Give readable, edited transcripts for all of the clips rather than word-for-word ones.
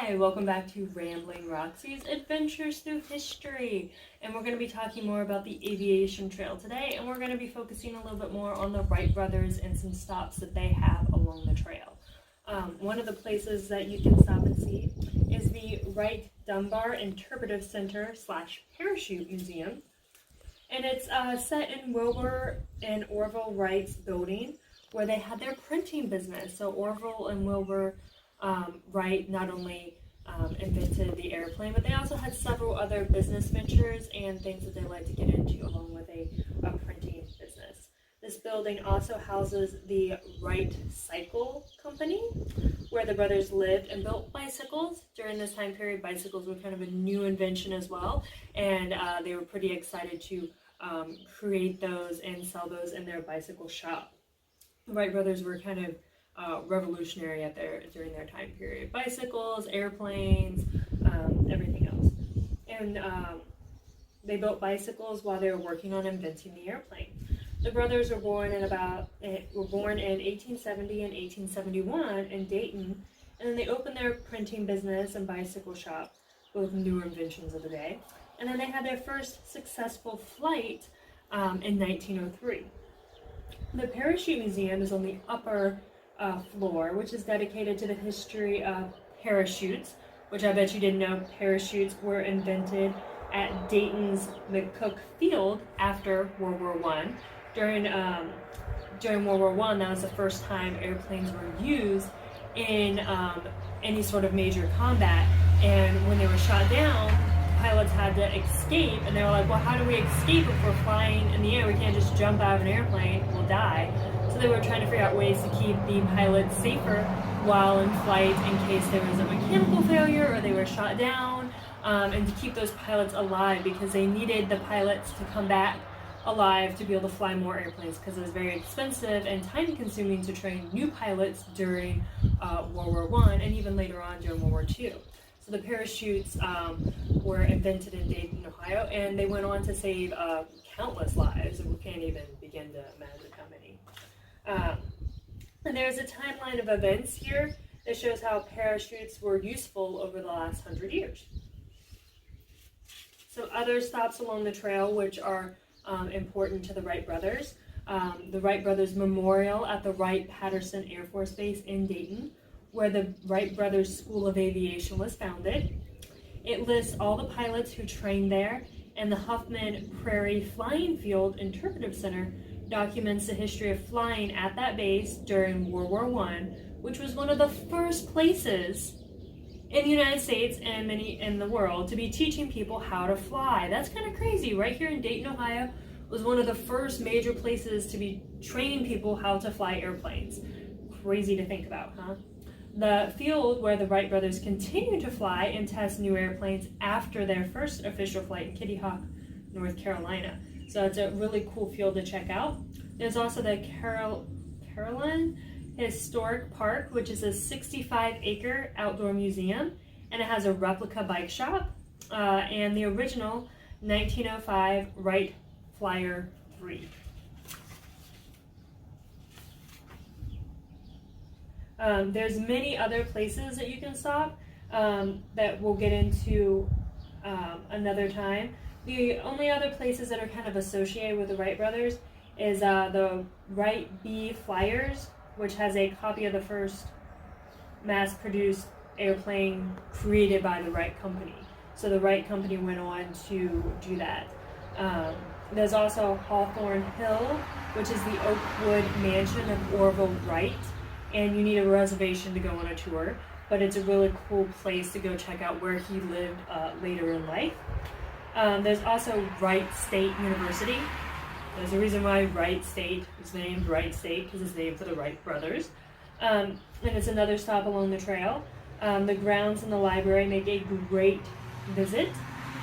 Hi, welcome back to Rambling Roxy's Adventures Through History. And we're going to be talking more about the Aviation Trail today, and we're going to be focusing a little bit more on the Wright Brothers and some stops that they have along the trail. One of the places that you can stop and see is the Wright Dunbar Interpretive Center / Parachute Museum. And it's set in Wilbur and Orville Wright's building where they had their printing business. So Orville and Wilbur Wright not only invented the airplane, but they also had several other business ventures and things that they like to get into along with a printing business. This building also houses the Wright Cycle Company, where the brothers lived and built bicycles. During this time period, bicycles were kind of a new invention as well, and they were pretty excited to create those and sell those in their bicycle shop. The Wright brothers were kind of revolutionary during their time period. Bicycles, airplanes, everything else. And they built bicycles while they were working on inventing the airplane. The brothers were born in 1870 and 1871 in Dayton, and then they opened their printing business and bicycle shop, both new inventions of the day. And then they had their first successful flight in 1903. The Parachute Museum is on the upper floor, which is dedicated to the history of parachutes, which I bet you didn't know parachutes were invented at Dayton's McCook Field after World War I. During World War I, that was the first time airplanes were used in any sort of major combat, and when they were shot down, pilots had to escape, and they were like, well, how do we escape if we're flying in the air? We can't just jump out of an airplane, we'll die. So they were trying to figure out ways to keep the pilots safer while in flight in case there was a mechanical failure or they were shot down, and to keep those pilots alive, because they needed the pilots to come back alive to be able to fly more airplanes, because it was very expensive and time consuming to train new pilots during World War I and even later on during World War II. So the parachutes were invented in Dayton, Ohio, and they went on to save countless lives, and we can't even begin to imagine how many. And there's a timeline of events here that shows how parachutes were useful over the last 100 years. So other stops along the trail which are important to the Wright brothers. The Wright Brothers Memorial at the Wright-Patterson Air Force Base in Dayton, where the Wright Brothers School of Aviation was founded. It lists all the pilots who trained there, and the Huffman Prairie Flying Field Interpretive Center documents the history of flying at that base during World War I, which was one of the first places in the United States and many in the world to be teaching people how to fly. That's kind of crazy. Right here in Dayton, Ohio, was one of the first major places to be training people how to fly airplanes. Crazy to think about, huh? The field where the Wright brothers continued to fly and test new airplanes after their first official flight in Kitty Hawk, North Carolina. So it's a really cool field to check out. There's also the Carolyn Historic Park, which is a 65-acre outdoor museum, and it has a replica bike shop and the original 1905 Wright Flyer 3. There's many other places that you can stop that we'll get into another time. The only other places that are kind of associated with the Wright brothers is the Wright B Flyers, which has a copy of the first mass-produced airplane created by the Wright Company. So the Wright Company went on to do that. There's also Hawthorne Hill, which is the Oakwood Mansion of Orville Wright, and you need a reservation to go on a tour, but it's a really cool place to go check out where he lived later in life. There's also Wright State University. There's a reason why Wright State is named Wright State, because it's named for the Wright brothers. And it's another stop along the trail. The grounds in the library make a great visit,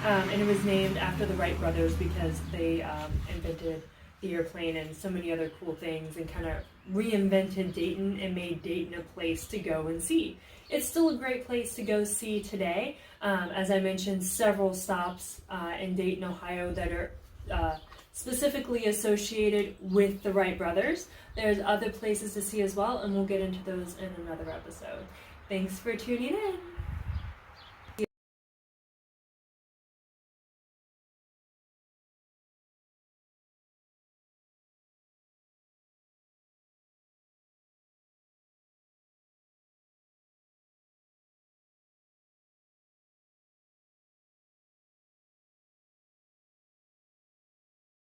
and it was named after the Wright brothers because they invented the airplane and so many other cool things, and kind of reinvented Dayton and made Dayton a place to go and see. It's still a great place to go see today. As I mentioned, several stops in Dayton, Ohio that are specifically associated with the Wright brothers. There's other places to see as well, and we'll get into those in another episode. Thanks for tuning in.